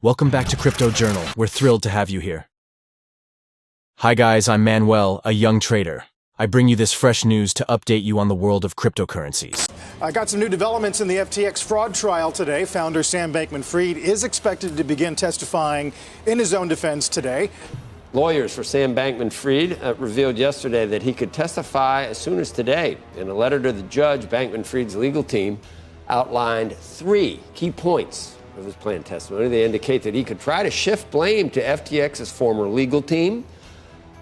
Welcome back to CryptoJournal. We're thrilled to have you here. Hi guys, I'm Manuel, a young trader. I bring you this fresh news to update you on the world of cryptocurrencies. I got some new developments in the FTX fraud trial today. Founder Sam Bankman-Fried is expected to begin testifying in his own defense today. Lawyers for Sam Bankman-Fried revealed yesterday that he could testify as soon as today. In a letter to the judge, Bankman-Fried's legal team outlined 3 key points of his planned testimony. They indicate that he could try to shift blame to FTX's former legal team,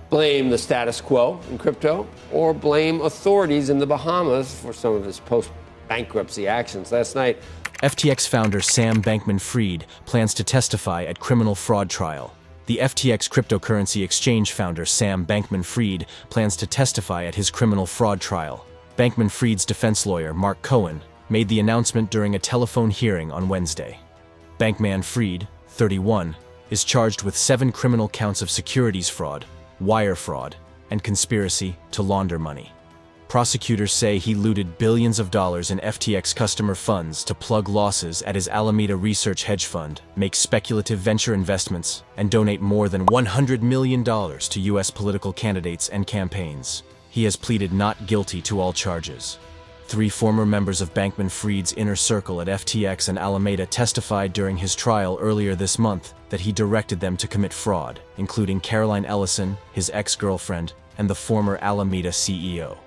blame the status quo in crypto, or blame authorities in the Bahamas for some of his post-bankruptcy actions. Last night, FTX founder Sam Bankman-Fried plans to testify at criminal fraud trial. The FTX cryptocurrency exchange founder Sam Bankman-Fried plans to testify at his criminal fraud trial. Bankman-Fried's defense lawyer, Mark Cohen, made the announcement during a telephone hearing on Wednesday. Bankman-Fried, 31, is charged with 7 criminal counts of securities fraud, wire fraud, and conspiracy to launder money. Prosecutors say he looted billions of dollars in FTX customer funds to plug losses at his Alameda research hedge fund, make speculative venture investments, and donate more than $100 million to U.S. political candidates and campaigns. He has pleaded not guilty to all charges. 3 former members of Bankman-Fried's inner circle at FTX and Alameda testified during his trial earlier this month that he directed them to commit fraud, including Caroline Ellison, his ex-girlfriend, and the former Alameda CEO.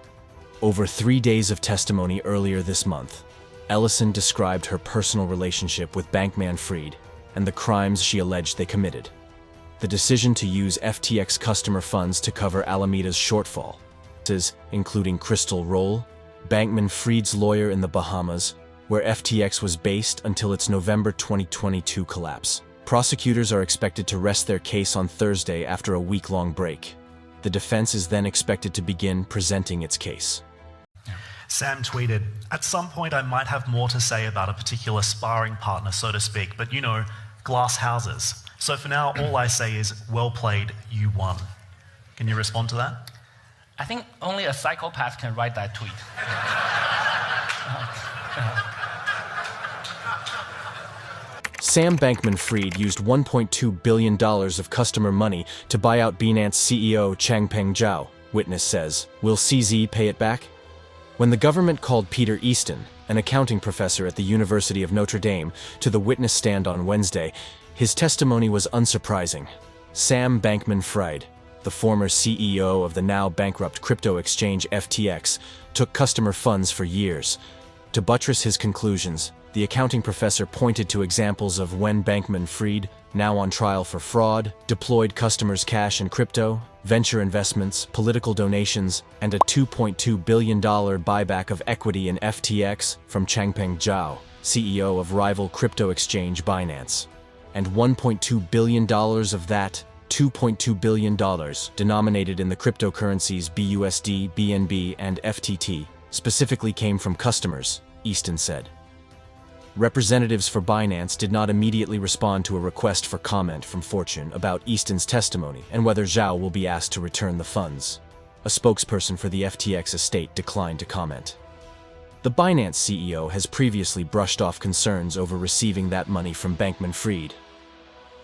Over 3 days of testimony earlier this month, Ellison described her personal relationship with Bankman-Fried and the crimes she alleged they committed. The decision to use FTX customer funds to cover Alameda's shortfall, including Crystal Roll, Bankman-Fried's lawyer in the Bahamas, where FTX was based until its November 2022 collapse. Prosecutors are expected to rest their case on Thursday after a week-long break. The defense is then expected to begin presenting its case. Sam tweeted, "At some point I might have more to say about a particular sparring partner, so to speak, but you know, glass houses. So for now, all I say is, well played, you won." Can you respond to that? I think only a psychopath can write that tweet. Sam Bankman-Fried used $1.2 billion of customer money to buy out Binance CEO Changpeng Zhao, witness says. Will CZ pay it back? When the government called Peter Easton, an accounting professor at the University of Notre Dame, to the witness stand on Wednesday, his testimony was unsurprising. Sam Bankman-Fried, the former CEO of the now bankrupt crypto exchange FTX, took customer funds for years. To buttress his conclusions, the accounting professor pointed to examples of when Bankman-Fried, now on trial for fraud, deployed customers' cash in crypto, venture investments, political donations, and a $2.2 billion buyback of equity in FTX from Changpeng Zhao, CEO of rival crypto exchange Binance. And $1.2 billion of that, $2.2 billion, denominated in the cryptocurrencies BUSD, BNB, and FTT, specifically came from customers, Easton said. Representatives for Binance did not immediately respond to a request for comment from Fortune about Easton's testimony and whether Zhao will be asked to return the funds. A spokesperson for the FTX estate declined to comment. The Binance CEO has previously brushed off concerns over receiving that money from Bankman-Fried.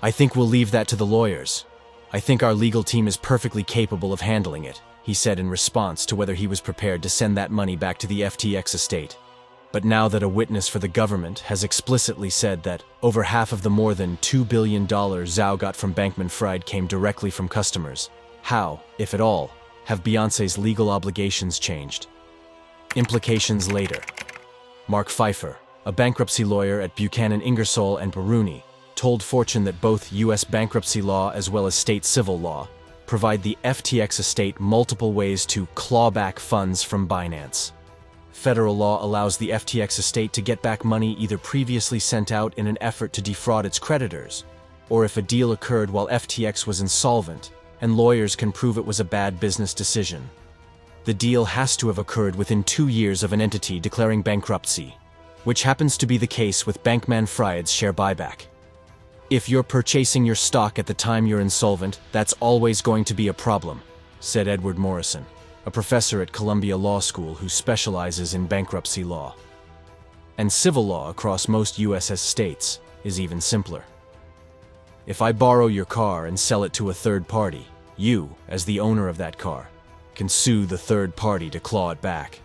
"I think we'll leave that to the lawyers. I think our legal team is perfectly capable of handling it," he said in response to whether he was prepared to send that money back to the FTX estate. But now that a witness for the government has explicitly said that over half of the more than $2 billion Zhao got from Bankman-Fried came directly from customers, how, if at all, have Beyoncé's legal obligations changed? Implications later. Mark Pfeiffer, a bankruptcy lawyer at Buchanan Ingersoll and Bruni, told Fortune that both U.S. bankruptcy law as well as state civil law provide the FTX estate multiple ways to claw back funds from Binance. Federal law allows the FTX estate to get back money either previously sent out in an effort to defraud its creditors, or if a deal occurred while FTX was insolvent and lawyers can prove it was a bad business decision. The deal has to have occurred within 2 years of an entity declaring bankruptcy, which happens to be the case with Bankman-Fried's share buyback. If you're purchasing your stock at the time you're insolvent, that's always going to be a problem, said Edward Morrison, a professor at Columbia Law School who specializes in bankruptcy law. And civil law across most U.S. states is even simpler. If I borrow your car and sell it to a third party, you, as the owner of that car, can sue the third party to claw it back,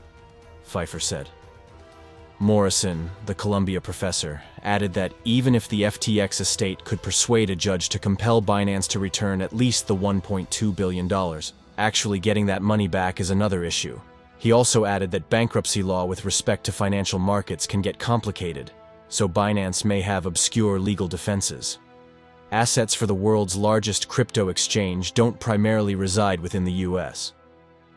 Pfeiffer said. Morrison, the Columbia professor, added that even if the FTX estate could persuade a judge to compel Binance to return at least the $1.2 billion, actually getting that money back is another issue. He also added that bankruptcy law with respect to financial markets can get complicated, so Binance may have obscure legal defenses. Assets for the world's largest crypto exchange don't primarily reside within the US,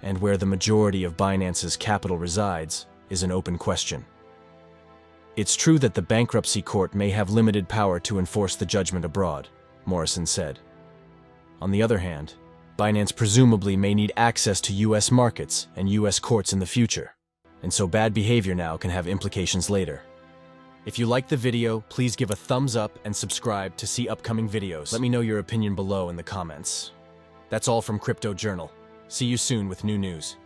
and where the majority of Binance's capital resides is an open question. It's true that the bankruptcy court may have limited power to enforce the judgment abroad, Morrison said. On the other hand, Binance presumably may need access to US markets and US courts in the future, and so bad behavior now can have implications later. If you liked the video, please give a thumbs up and subscribe to see upcoming videos. Let me know your opinion below in the comments. That's all from CryptoJournal. See you soon with new news.